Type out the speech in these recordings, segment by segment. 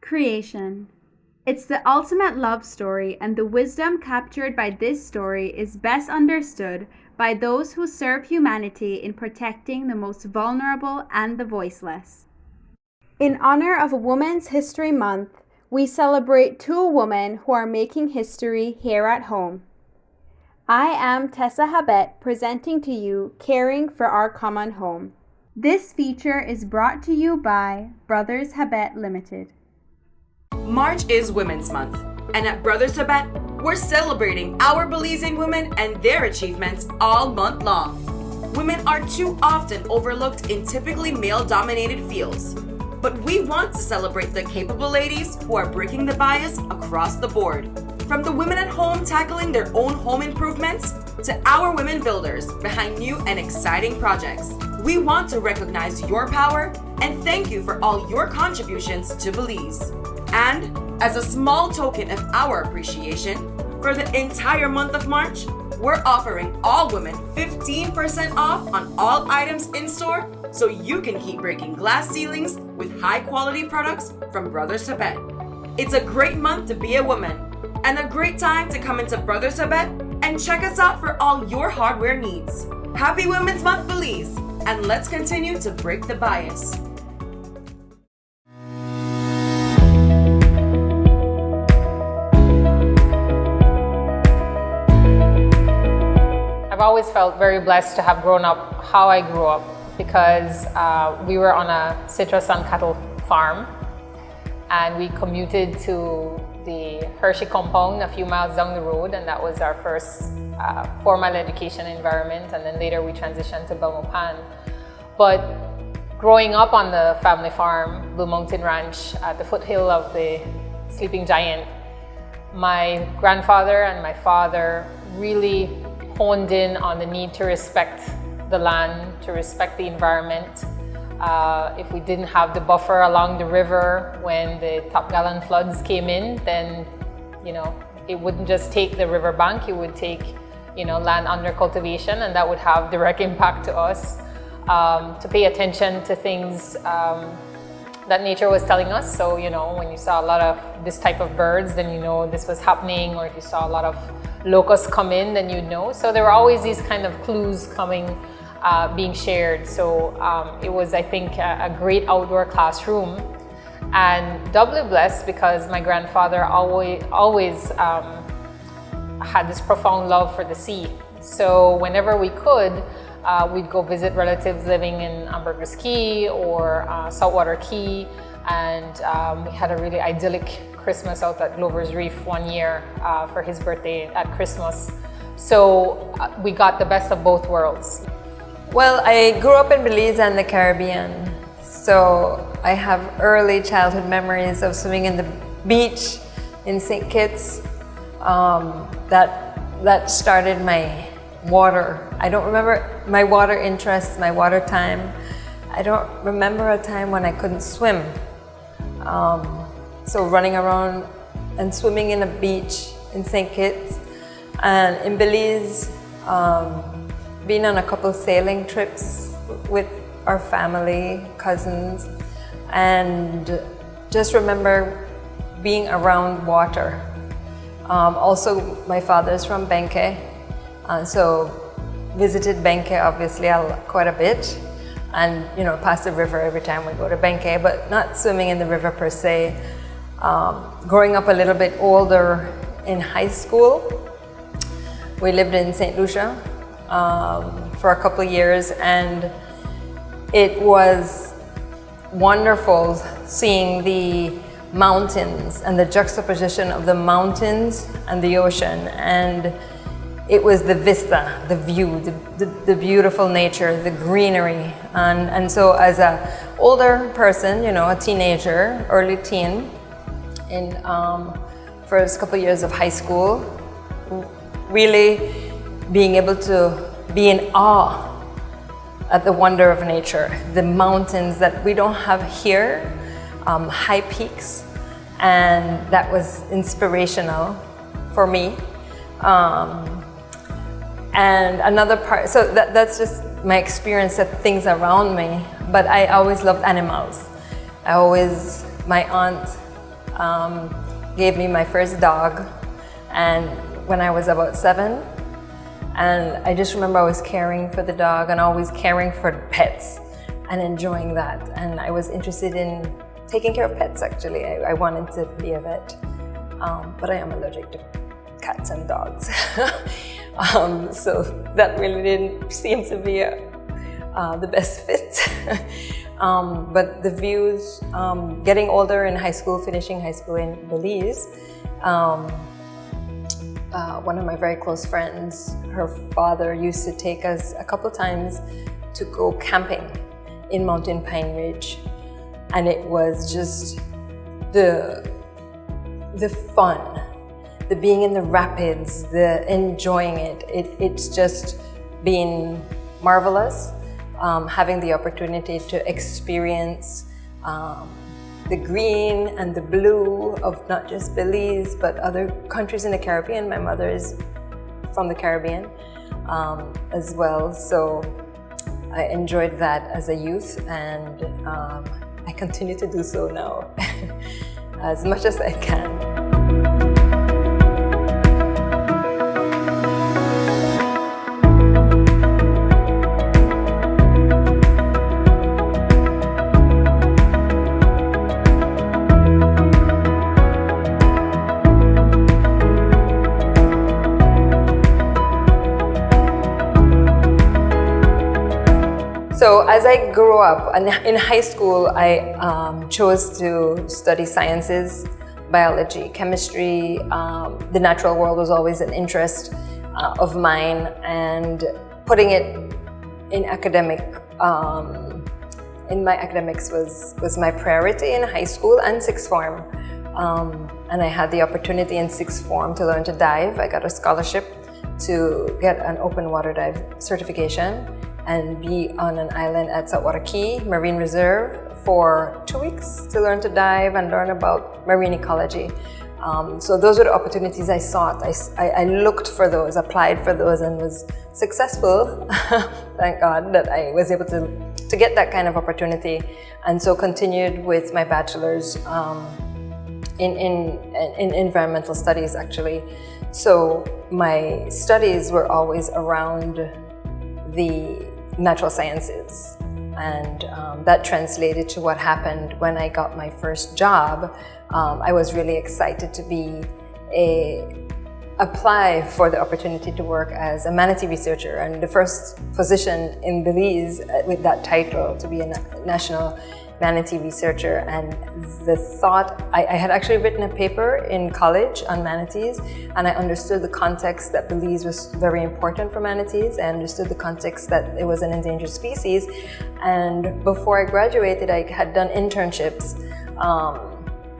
Creation. It's the ultimate love story, and the wisdom captured by this story is best understood by those who serve humanity in protecting the most vulnerable and the voiceless. In honor of Women's History Month, we celebrate two women who are making history here at home. I am Tessa Habet, presenting to you Caring for Our Common Home. This feature is brought to you by Brothers Habet Limited. March is Women's Month, and at Brothers Habet, we're celebrating our Belizean women and their achievements all month long. Women are too often overlooked in typically male-dominated fields, but we want to celebrate the capable ladies who are breaking the bias across the board. From the women at home tackling their own home improvements to our women builders behind new and exciting projects. We want to recognize your power and thank you for all your contributions to Belize. And as a small token of our appreciation, for the entire month of March, we're offering all women 15% off on all items in store so you can keep breaking glass ceilings with high quality products from Brothers Habet. It's a great month to be a woman and a great time to come into Brothers Habet and check us out for all your hardware needs. Happy Women's Month, Belize, and let's continue to break the bias. I've always felt very blessed to have grown up how I grew up because we were on a citrus and cattle farm, and we commuted to the Hershey compound a few miles down the road, and that was our first formal education environment, and then later we transitioned to Belmopan. But growing up on the family farm, Blue Mountain Ranch, at the foothill of the Sleeping Giant, my grandfather and my father really honed in on the need to respect the land, to respect the environment. If we didn't have the buffer along the river when the Top Gallant floods came in, then it wouldn't just take the riverbank, it would take land under cultivation, and that would have direct impact to us. To pay attention to things that nature was telling us. So when you saw a lot of this type of birds, then this was happening, or if you saw a lot of locusts come in, then you'd know. So there were always these kind of clues coming, being shared. So it was, I think, a great outdoor classroom, and doubly blessed because my grandfather always had this profound love for the sea. So whenever we could, we'd go visit relatives living in Ambergris Key or Saltwater Key, and we had a really idyllic Christmas out at Glover's Reef one year for his birthday at Christmas. So we got the best of both worlds. Well, I grew up in Belize and the Caribbean, so I have early childhood memories of swimming in the beach in St. Kitts. That started my water. I don't remember my water interests, my water time. I don't remember a time when I couldn't swim. So running around and swimming in a beach in St. Kitts, and in Belize, being on a couple sailing trips with our family, cousins, and just remember being around water. Also, my father's from Benque, so visited Benque obviously quite a bit, and past the river every time we go to Benque, but not swimming in the river per se. Growing up a little bit older in high school, we lived in St. Lucia for a couple of years, and it was wonderful seeing the mountains and the juxtaposition of the mountains and the ocean. And it was the vista, the view, the beautiful nature, the greenery. And so as an older person, a teenager, early teen, in first couple of years of high school, really being able to be in awe at the wonder of nature, the mountains that we don't have here, high peaks, and that was inspirational for me. And another part, so that's just my experience of things around me, but I always loved animals. My aunt gave me my first dog, and when I was about 7. And I just remember I was caring for the dog and always caring for pets and enjoying that. And I was interested in taking care of pets, actually. I wanted to be a vet, but I am allergic to cats and dogs. So that really didn't seem to be the best fit. But the views, getting older in high school, finishing high school in Belize, one of my very close friends, her father used to take us a couple times to go camping in Mountain Pine Ridge, and it was just the fun, the being in the rapids, the enjoying it. It's just been marvelous, having the opportunity to experience the green and the blue of not just Belize, but other countries in the Caribbean. My mother is from the Caribbean as well. So I enjoyed that as a youth, and I continue to do so now as much as I can. So as I grew up, in high school, I chose to study sciences, biology, chemistry. The natural world was always an interest of mine, and putting it in my academics was my priority in high school and sixth form. And I had the opportunity in sixth form to learn to dive. I got a scholarship to get an open water dive certification and be on an island at Saltwater Key Marine Reserve for 2 weeks to learn to dive and learn about marine ecology. So those were the opportunities I sought. I looked for those, applied for those, and was successful. Thank God that I was able to get that kind of opportunity, and so continued with my bachelor's in environmental studies, actually. So my studies were always around the natural sciences, and that translated to what happened when I got my first job. I was really excited to apply for the opportunity to work as a manatee researcher, and the first position in Belize with that title, to be a national manatee researcher. And the thought, I had actually written a paper in college on manatees, and I understood the context that Belize was very important for manatees. I understood the context that it was an endangered species. And before I graduated, I had done internships,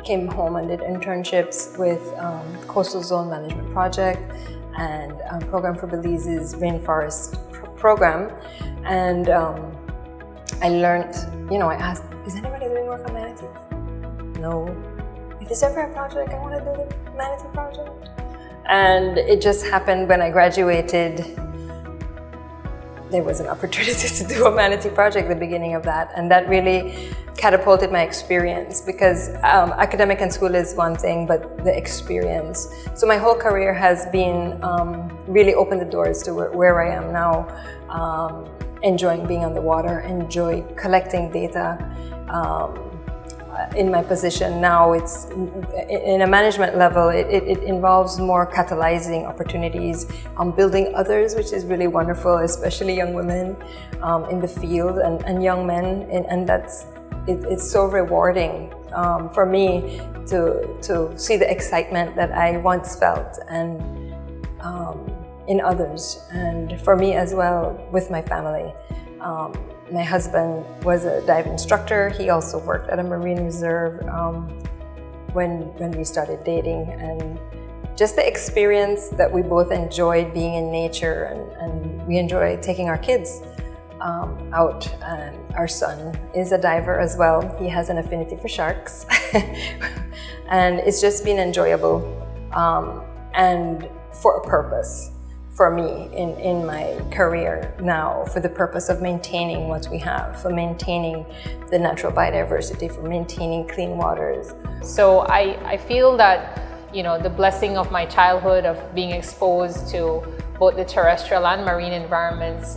came home and did internships with Coastal Zone Management Project and Program for Belize's Rainforest Program. And I learned, I asked, is anybody doing work on manatees? No. If there's ever a project, I want to do the manatee project. And it just happened when I graduated, there was an opportunity to do a manatee project at the beginning of that. And that really catapulted my experience, because academic and school is one thing, but the experience. So my whole career has been really opened the doors to where I am now. Enjoying being on the water, enjoy collecting data. In my position now, it's in a management level, it involves more catalyzing opportunities, building others, which is really wonderful, especially young women in the field and young men, and it's so rewarding for me to see the excitement that I once felt and in others, and for me as well with my family. My husband was a dive instructor. He also worked at a marine reserve when we started dating, and just the experience that we both enjoyed being in nature, and we enjoy taking our kids out. And our son is a diver as well. He has an affinity for sharks, and it's just been enjoyable and for a purpose. for me in my career now, for the purpose of maintaining what we have, for maintaining the natural biodiversity, for maintaining clean waters. So I feel that, you know, the blessing of my childhood of being exposed to both the terrestrial and marine environments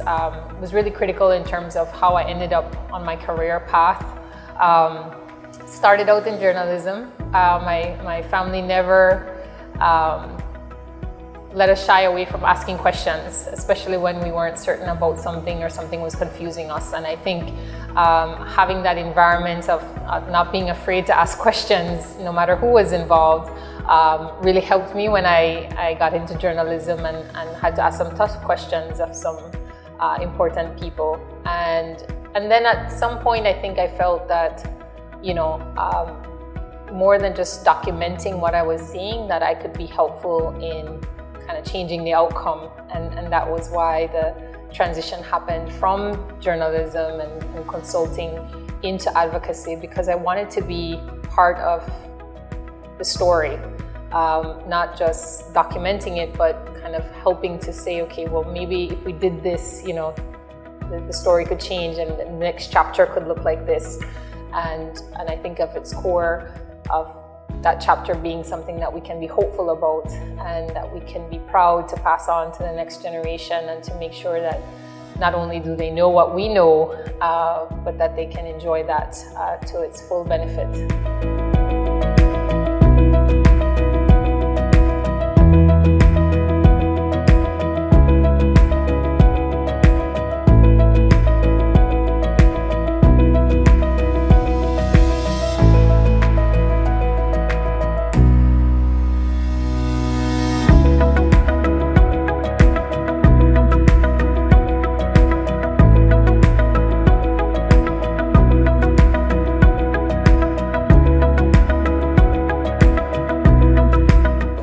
was really critical in terms of how I ended up on my career path. Started out in journalism. My family never let us shy away from asking questions, especially when we weren't certain about something or something was confusing us. And I think having that environment of not being afraid to ask questions, no matter who was involved, really helped me when I got into journalism and had to ask some tough questions of some important people. And then at some point, I think I felt that, you know, more than just documenting what I was seeing, that I could be helpful in kind of changing the outcome, and that was why the transition happened from journalism and consulting into advocacy, because I wanted to be part of the story, not just documenting it, but kind of helping to say, okay, well, maybe if we did this, you know, the story could change and the next chapter could look like this. And I think of its core of that chapter being something that we can be hopeful about and that we can be proud to pass on to the next generation, and to make sure that not only do they know what we know, but that they can enjoy that to its full benefit.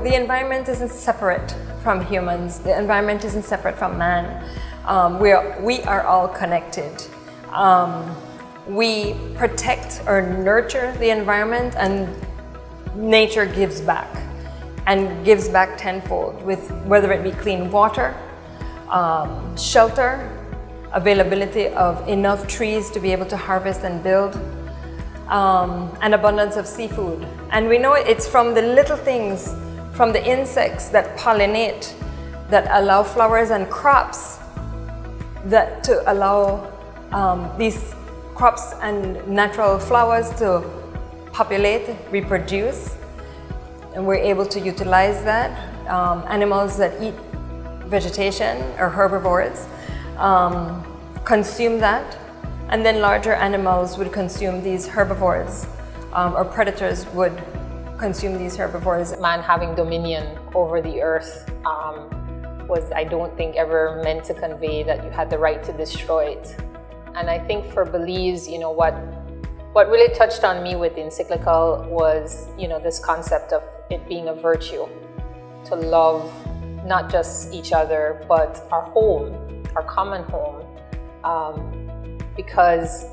The environment isn't separate from humans. The environment isn't separate from man. We are all connected. We protect or nurture the environment, and nature gives back, and gives back tenfold, with whether it be clean water, shelter, availability of enough trees to be able to harvest and build, an abundance of seafood. And we know it's from the little things, from the insects that pollinate, that allow flowers and crops, that to allow these crops and natural flowers to populate, reproduce, and we're able to utilize that. Animals that eat vegetation or herbivores consume that, and then larger animals would consume these herbivores, or predators would consume these herbivores. Man having dominion over the earth was, I don't think, ever meant to convey that you had the right to destroy it. And I think for Belize, you know, what really touched on me with the encyclical was, you know, this concept of it being a virtue to love not just each other, but our home, our common home, because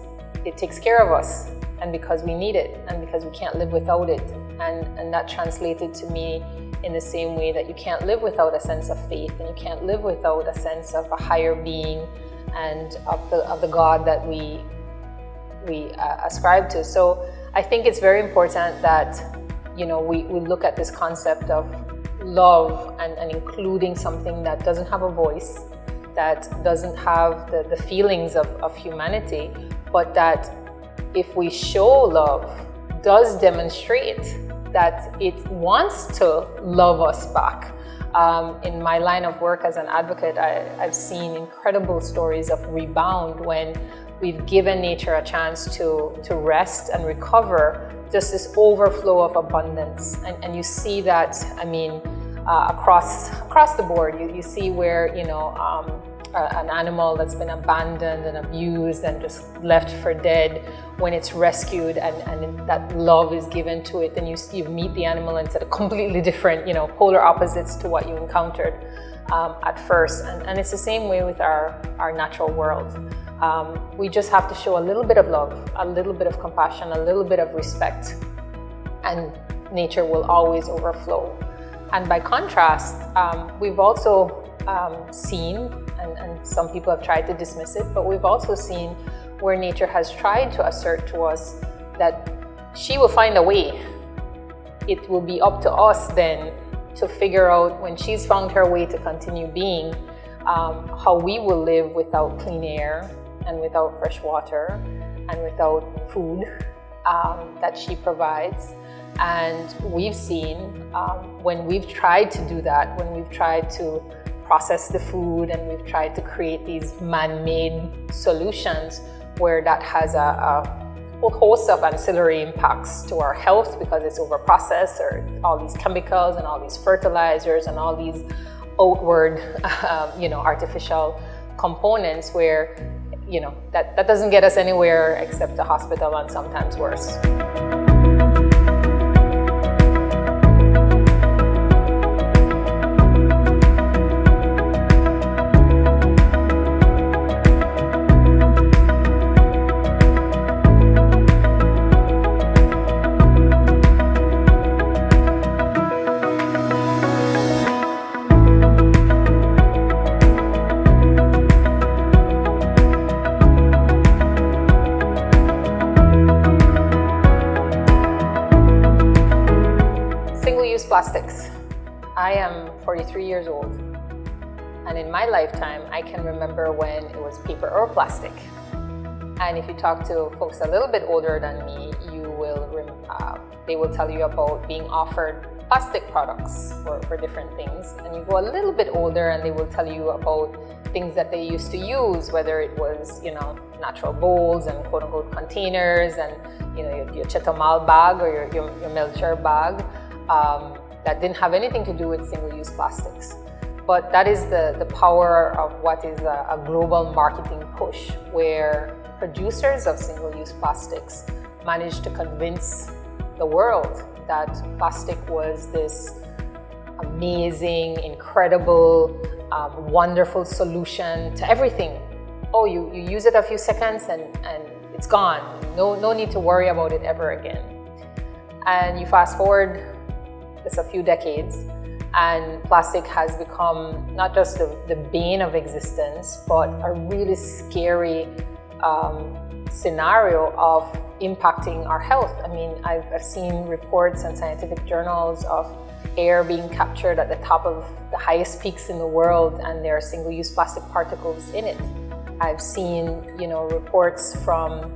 it takes care of us, and because we need it, and because we can't live without it. And that translated to me in the same way that you can't live without a sense of faith, and you can't live without a sense of a higher being and of the God that we ascribe to. So I think it's very important that, you know, we look at this concept of love and including something that doesn't have a voice, that doesn't have the feelings of humanity, but that if we show love, does demonstrate that it wants to love us back. In my line of work as an advocate, I've seen incredible stories of rebound when we've given nature a chance to rest and recover, just this overflow of abundance. And you see that, I mean, across the board. You see where, you know, an animal that's been abandoned and abused and just left for dead, when it's rescued and that love is given to it, then you meet the animal and it's a completely different, you know, polar opposites to what you encountered at first. And it's the same way with our natural world. We just have to show a little bit of love, a little bit of compassion, a little bit of respect, and nature will always overflow. And by contrast, we've also seen, and some people have tried to dismiss it, but we've also seen where nature has tried to assert to us that she will find a way. It will be up to us then to figure out, when she's found her way to continue being, how we will live without clean air and without fresh water and without food that she provides. And we've seen when we've tried to do that, when we've tried to process the food and we've tried to create these man-made solutions, where that has a whole host of ancillary impacts to our health because it's overprocessed, or all these chemicals and all these fertilizers and all these outward, artificial components, where, that doesn't get us anywhere except the hospital and sometimes worse. Plastics. I am 43 years old, and in my lifetime I can remember when it was paper or plastic. And if you talk to folks a little bit older than me, they will tell you about being offered plastic products for different things. And you go a little bit older and they will tell you about things that they used to use, whether it was natural bowls and quote unquote containers, and your Chetomal bag or your Melcher bag. That didn't have anything to do with single-use plastics. But that is the power of what is a global marketing push, where producers of single-use plastics managed to convince the world that plastic was this amazing, incredible, wonderful solution to everything. Oh, you use it a few seconds and it's gone. No need to worry about it ever again. And you fast forward just a few decades, and plastic has become not just the bane of existence, but a really scary scenario of impacting our health. I mean, I've seen reports and scientific journals of air being captured at the top of the highest peaks in the world, and there are single-use plastic particles in it. I've seen, reports from,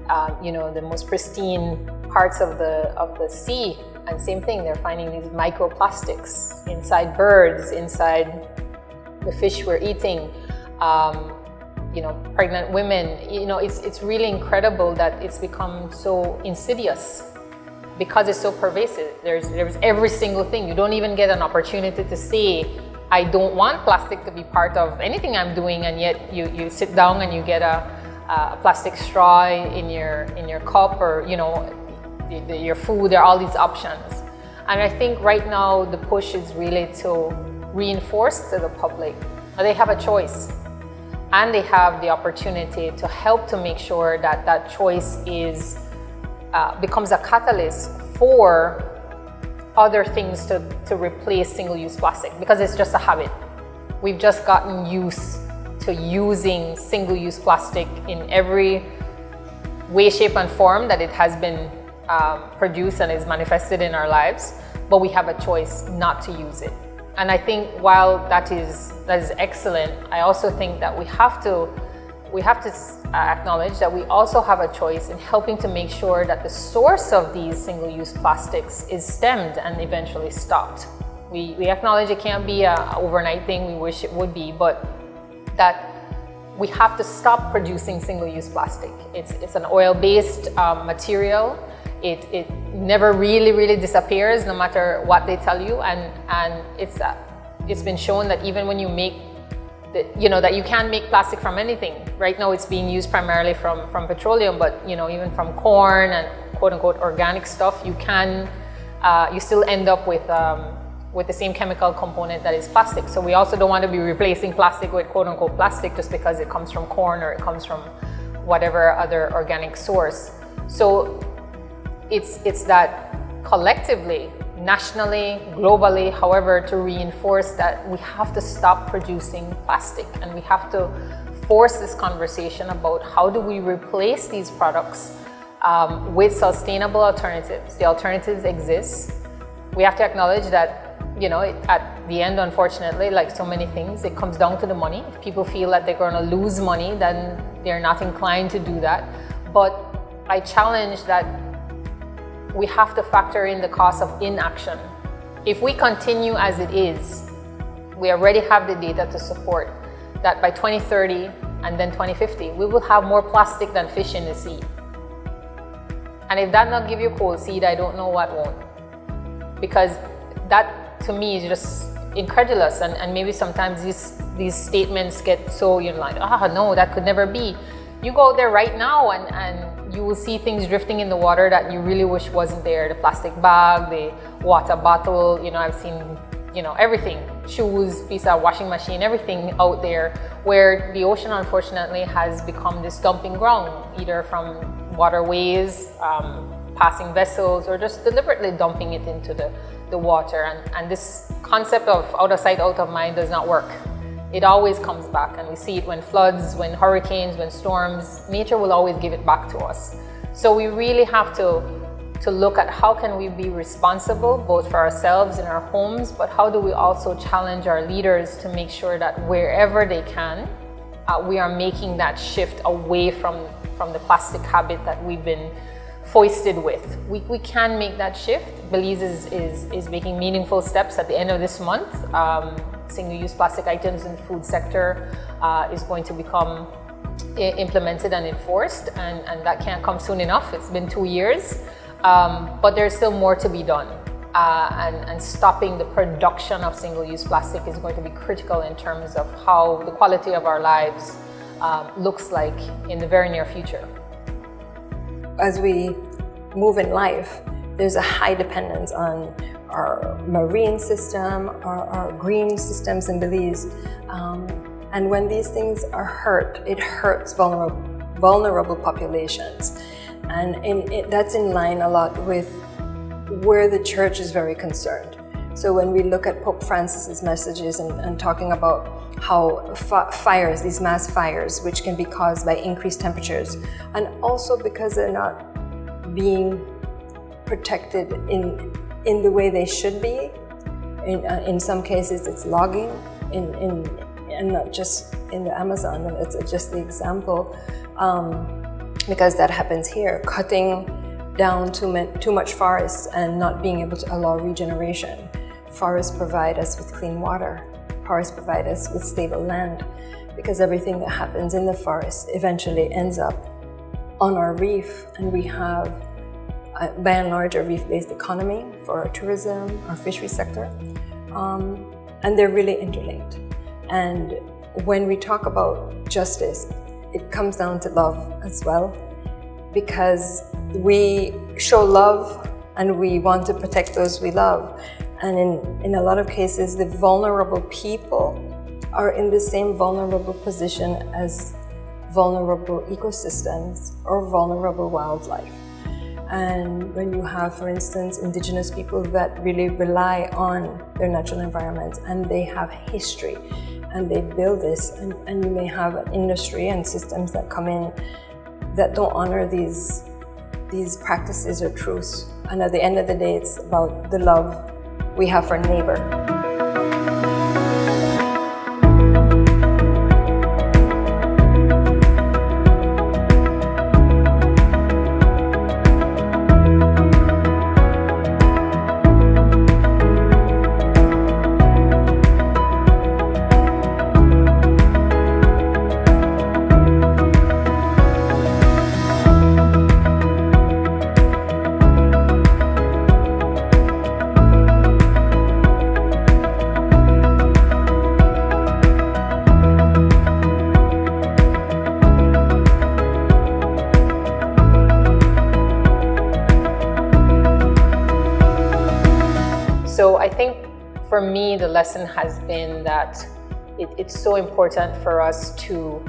the most pristine parts of the sea. And same thing, they're finding these microplastics inside birds, inside the fish we're eating, pregnant women. It's really incredible that it's become so insidious because it's so pervasive. There's every single thing. You don't even get an opportunity to say, I don't want plastic to be part of anything I'm doing, and yet you sit down and you get a plastic straw in your cup, or your food. There are all these options. And I think right now the push is really to reinforce to the public that they have a choice, and they have the opportunity to help to make sure that that choice becomes a catalyst for other things to replace single-use plastic, because it's just a habit. We've just gotten used to using single-use plastic in every way, shape, and form that it has been produced and is manifested in our lives, but we have a choice not to use it. And I think while that is excellent, I also think that we have to acknowledge that we also have a choice in helping to make sure that the source of these single-use plastics is stemmed and eventually stopped. We acknowledge it can't be an overnight thing. We wish it would be, but that we have to stop producing single-use plastic. It's an oil-based material. It never really disappears, no matter what they tell you, and it's been shown that even when you make that you can make plastic from anything. Right now it's being used primarily from petroleum, but even from corn and quote unquote organic stuff, you still end up with the same chemical component that is plastic. So we also don't want to be replacing plastic with quote unquote plastic just because it comes from corn or it comes from whatever other organic source. So it's that collectively nationally, globally, however, to reinforce that we have to stop producing plastic, and we have to force this conversation about how do we replace these products with sustainable alternatives. The alternatives exist. We have to acknowledge that, you know, at the end, unfortunately, like so many things, it comes down to the money. If people feel that they're going to lose money, then they're not inclined to do that. But I challenge that we have to factor in the cost of inaction. If we continue as it is, we already have the data to support that by 2030 and then 2050, we will have more plastic than fish in the sea. And if that not give you cold seed, I don't know what won't. Because that to me is just incredulous, and maybe sometimes these statements get so, you know, like, no, that could never be. You go out there right now and you will see things drifting in the water that you really wish wasn't there. The plastic bag, the water bottle, you know, I've seen, you know, everything, shoes, piece of washing machine, everything out there, where the ocean unfortunately has become this dumping ground, either from waterways, passing vessels, or just deliberately dumping it into the water. And this concept of out of sight, out of mind does not work. It always comes back, and we see it when floods, when hurricanes, when storms. Nature will always give it back to us. So we really have to look at how can we be responsible both for ourselves in our homes, but how do we also challenge our leaders to make sure that wherever they can, we are making that shift away from the plastic habit that we've been foisted with. We can make that shift. Belize is making meaningful steps. At the end of this month, single-use plastic items in the food sector is going to become implemented and enforced, and that can't come soon enough. It's been 2 years, but there's still more to be done. And stopping the production of single-use plastic is going to be critical in terms of how the quality of our lives looks like in the very near future. As we move in life, there's a high dependence on our marine system, our green systems in Belize. And when these things are hurt, it hurts vulnerable populations. And that's in line a lot with where the church is very concerned. So when we look at Pope Francis's messages and talking about how fires, these mass fires, which can be caused by increased temperatures, and also because they're not being protected in the way they should be. In some cases, it's logging, and not just in the Amazon. It's just the example, because that happens here. Cutting down too much forests and not being able to allow regeneration. Forests provide us with clean water. Forests provide us with stable land, because everything that happens in the forest eventually ends up on our reef, and we have, by and large, a reef-based economy for our tourism, our fishery sector, and they're really interlinked. And when we talk about justice, it comes down to love as well, because we show love and we want to protect those we love. And in a lot of cases, the vulnerable people are in the same vulnerable position as vulnerable ecosystems or vulnerable wildlife. And when you have, for instance, indigenous people that really rely on their natural environment, and they have history and they build this, and you may have an industry and systems that come in that don't honor these practices or truths. And at the end of the day, it's about the love we have for neighbor. So I think for me, the lesson has been that it's so important for us to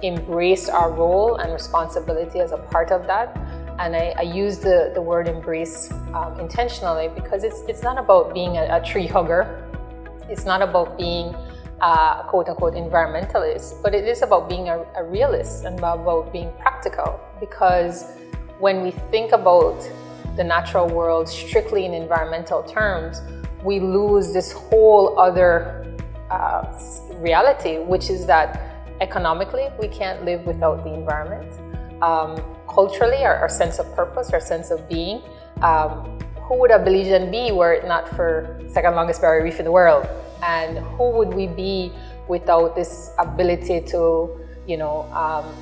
embrace our role and responsibility as a part of that, And I use the word embrace intentionally because it's not about being a tree hugger. It's not about being a quote-unquote environmentalist, but it is about being a realist and about being practical. Because when we think about the natural world strictly in environmental terms, we lose this whole other reality, which is that economically we can't live without the environment. Culturally, our sense of purpose, our sense of being, who would a Belizean be were it not for second longest barrier reef in the world? And who would we be without this ability to,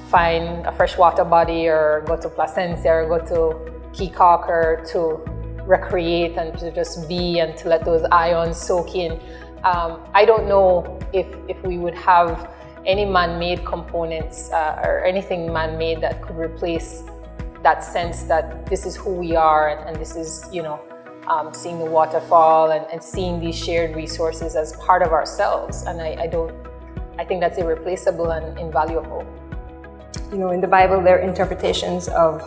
find a freshwater body or go to Placencia or go to Keokuk or to recreate and to just be and to let those ions soak in. I don't know if we would have any man-made components or anything man-made that could replace that sense that this is who we are and this is, seeing the waterfall and seeing these shared resources as part of ourselves. And I think that's irreplaceable and invaluable. In the Bible, there are interpretations of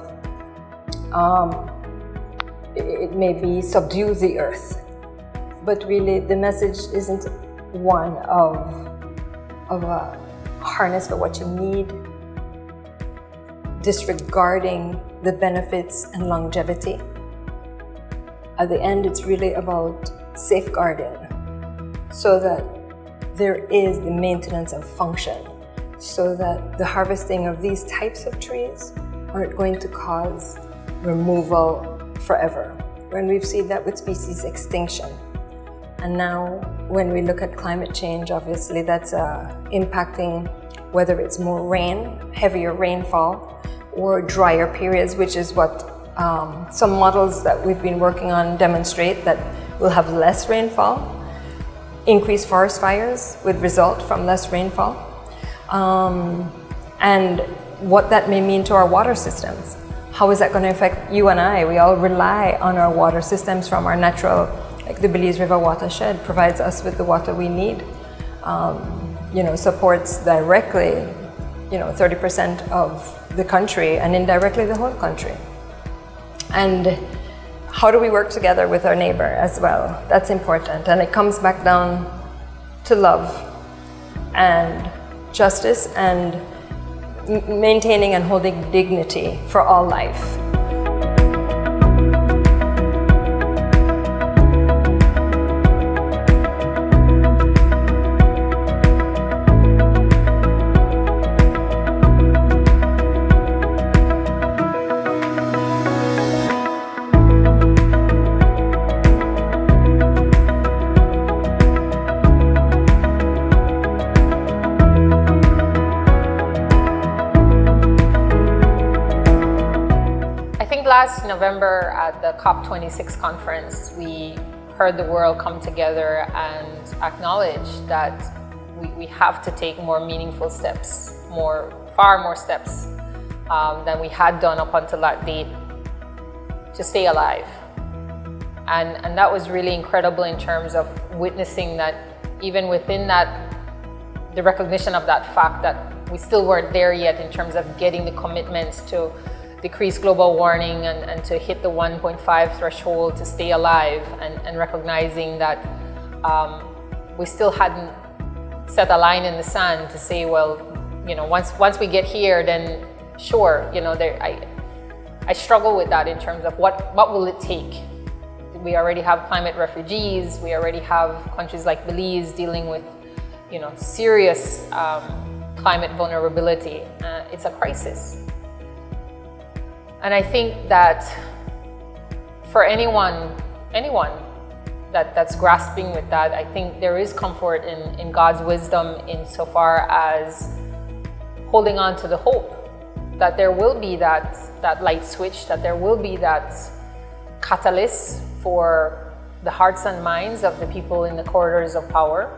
it may be subdue the earth, but really the message isn't one of a harness for what you need, disregarding the benefits and longevity. At the end, it's really about safeguarding so that there is the maintenance of function, so that the harvesting of these types of trees aren't going to cause removal forever. When we've seen that with species extinction. And now when we look at climate change, obviously that's impacting whether it's more rain, heavier rainfall, or drier periods, which is what some models that we've been working on demonstrate, that we'll have less rainfall, increased forest fires would result from less rainfall, and what that may mean to our water systems. How is that going to affect you and I? We all rely on our water systems from our natural, like the Belize River watershed provides us with the water we need. Supports directly, 30% of the country and indirectly the whole country. And how do we work together with our neighbor as well? That's important. And it comes back down to love and justice and maintaining and holding dignity for all life. Last November at the COP26 conference, we heard the world come together and acknowledge that we have to take more meaningful steps, far more steps than we had done up until that date to stay alive. And that was really incredible in terms of witnessing that even within that, the recognition of that fact that we still weren't there yet in terms of getting the commitments to decrease global warming and to hit the 1.5 threshold to stay alive, and recognizing that we still hadn't set a line in the sand to say, well, once we get here, then sure, I struggle with that in terms of what will it take. We already have climate refugees. We already have countries like Belize dealing with, serious climate vulnerability. It's a crisis. And I think that for anyone that's grasping with that, I think there is comfort in God's wisdom insofar as holding on to the hope that there will be that light switch, that there will be that catalyst for the hearts and minds of the people in the corridors of power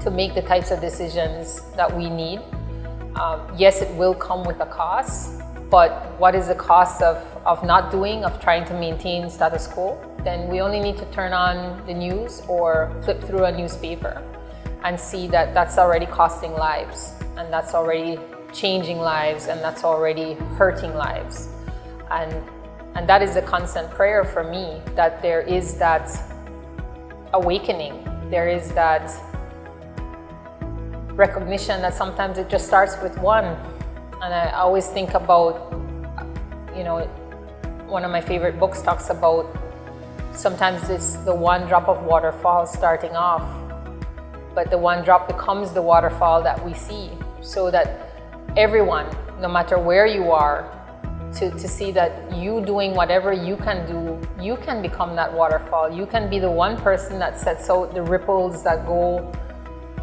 to make the types of decisions that we need. Yes, it will come with a cost. But what is the cost of not doing, of trying to maintain status quo? Then we only need to turn on the news or flip through a newspaper and see that that's already costing lives, and that's already changing lives, and that's already hurting lives. And that is a constant prayer for me, that there is that awakening, there is that recognition that sometimes it just starts with one. And I always think about, one of my favorite books talks about sometimes it's the one drop of waterfall starting off, but the one drop becomes the waterfall that we see, so that everyone, no matter where you are, to see that you doing whatever you can do, you can become that waterfall. You can be the one person that sets out the ripples that go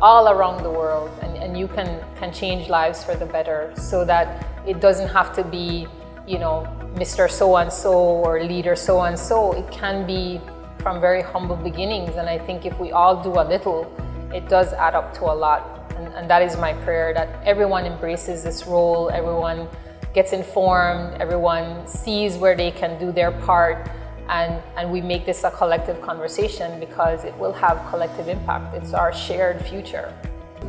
all around the world, and you can change lives for the better, so that it doesn't have to be, Mr. So-and-so or leader so-and-so. It can be from very humble beginnings, and I think if we all do a little, it does add up to a lot. And that is my prayer, that everyone embraces this role, everyone gets informed, everyone sees where they can do their part, and we make this a collective conversation, because it will have collective impact. It's our shared future.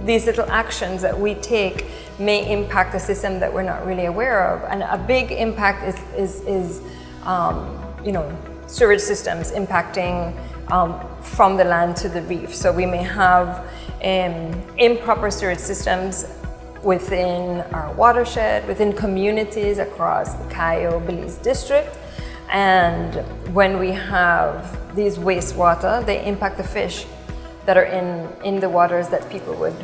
These little actions that we take may impact a system that we're not really aware of, and a big impact is sewage systems impacting from the land to the reef. So we may have improper sewage systems within our watershed, within communities across the Cayo Belize district. And when we have these wastewater, they impact the fish that are in the waters that people would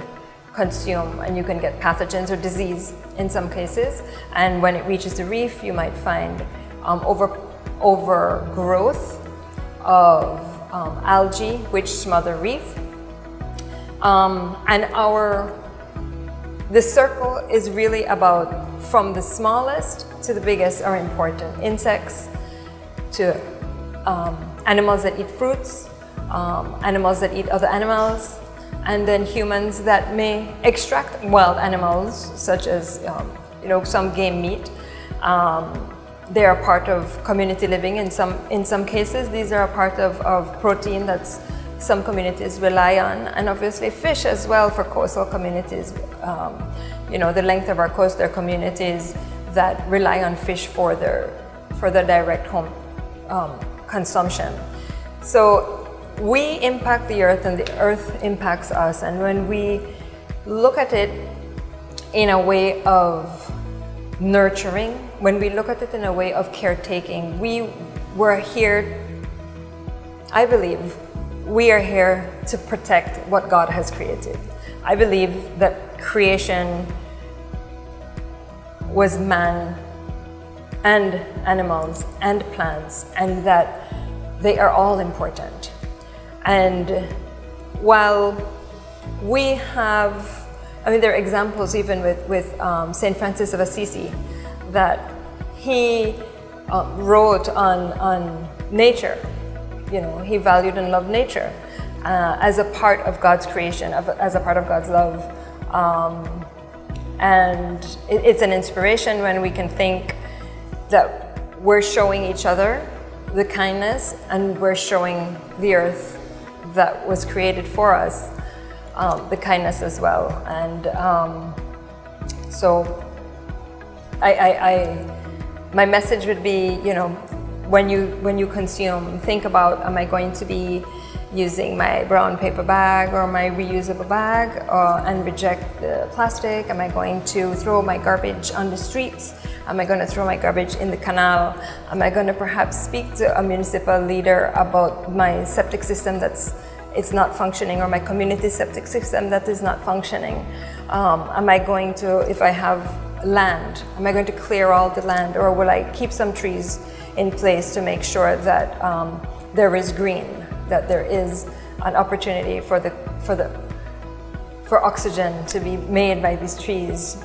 consume, and you can get pathogens or disease in some cases. And when it reaches the reef, you might find overgrowth of algae which smother reef. And the circle is really about, from the smallest to the biggest are important. Insects to animals that eat fruits, animals that eat other animals, and then humans that may extract wild animals, such as some game meat. They are part of community living in some cases. These are a part of protein that some communities rely on, and obviously fish as well for coastal communities. The length of our coast, there are communities that rely on fish for their direct home consumption. So we impact the earth, and the earth impacts us. And when we look at it in a way of nurturing, when we look at it in a way of caretaking, we're here, I believe, we are here to protect what God has created. I believe that creation was man and animals and plants, and that they are all important. And while we have, there are examples even with St. Francis of Assisi, that he wrote on nature. He valued and loved nature as a part of God's creation, as a part of God's love. And it's an inspiration when we can think that we're showing each other the kindness, and we're showing the earth that was created for us the kindness as well. And so my message would be, when you consume, think about, am I going to be using my brown paper bag or my reusable bag and reject the plastic? Am I going to throw my garbage on the streets? Am I going to throw my garbage in the canal? Am I going to perhaps speak to a municipal leader about my septic system it's not functioning, or my community septic system that is not functioning? Am I going to, if I have land, am I going to clear all the land, or will I keep some trees in place to make sure that there is green, that there is an opportunity for oxygen to be made by these trees?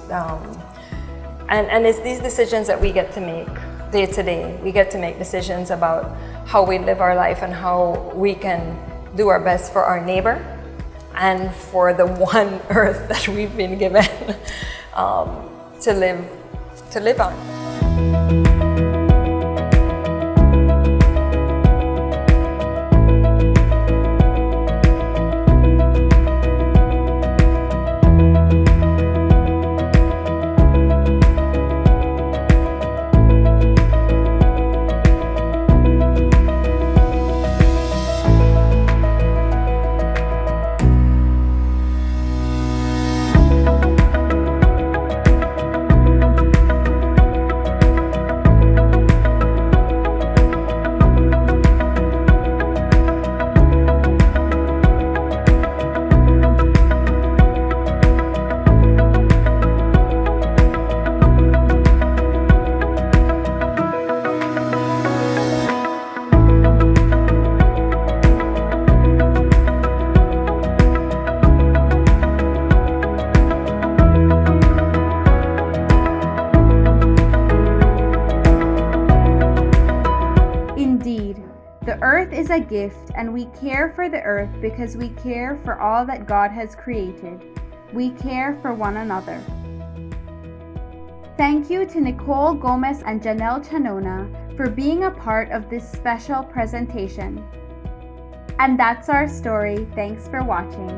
And it's these decisions that we get to make day to day. We get to make decisions about how we live our life and how we can do our best for our neighbor and for the one earth that we've been given to live on. a gift, and we care for the earth because we care for all that God has created. We care for one another. Thank you to Nicole Gomez and Janelle Chanona for being a part of this special presentation. And that's our story. Thanks for watching.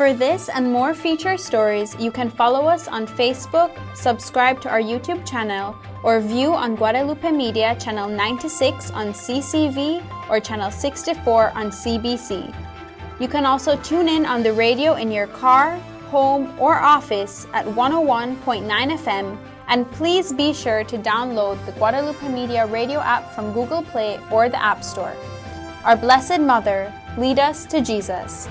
For this and more feature stories, you can follow us on Facebook, subscribe to our YouTube channel, or view on Guadalupe Media Channel 96 on CCV or Channel 64 on CBC. You can also tune in on the radio in your car, home, or office at 101.9 FM, and please be sure to download the Guadalupe Media radio app from Google Play or the App Store. Our Blessed Mother, lead us to Jesus.